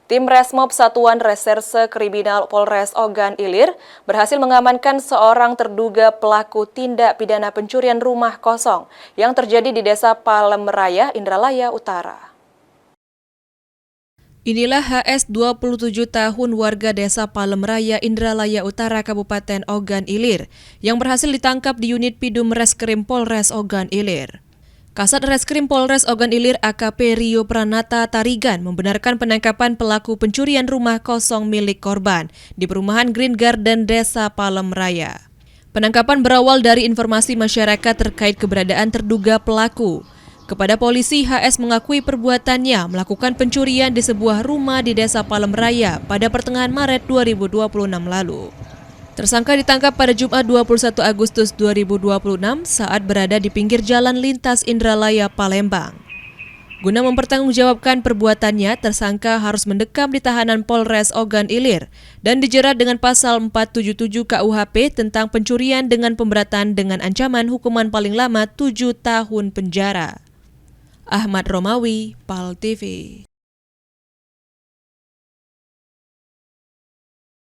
Tim Resmob Satuan Reserse Kriminal Polres Ogan Ilir berhasil mengamankan seorang terduga pelaku tindak pidana pencurian rumah kosong yang terjadi di Desa Palem Raya, Indralaya Utara. Inilah HS 27 tahun warga Desa Palem Raya, Indralaya Utara, Kabupaten Ogan Ilir yang berhasil ditangkap di unit Pidum Reskrim Polres Ogan Ilir. Kasat Reskrim Polres Ogan Ilir AKP Rio Pranata Tarigan membenarkan penangkapan pelaku pencurian rumah kosong milik korban di perumahan Green Garden Desa Palem Raya. Penangkapan berawal dari informasi masyarakat terkait keberadaan terduga pelaku. Kepada polisi, HS mengakui perbuatannya melakukan pencurian di sebuah rumah di Desa Palem Raya pada pertengahan Maret 2026 lalu. Tersangka ditangkap pada Jumat 21 Agustus 2026 saat berada di pinggir jalan lintas Indralaya, Palembang. Guna mempertanggungjawabkan perbuatannya, tersangka harus mendekam di tahanan Polres Ogan Ilir dan dijerat dengan pasal 477 KUHP tentang pencurian dengan pemberatan dengan ancaman hukuman paling lama 7 tahun penjara. Ahmad Romawi, PAL TV.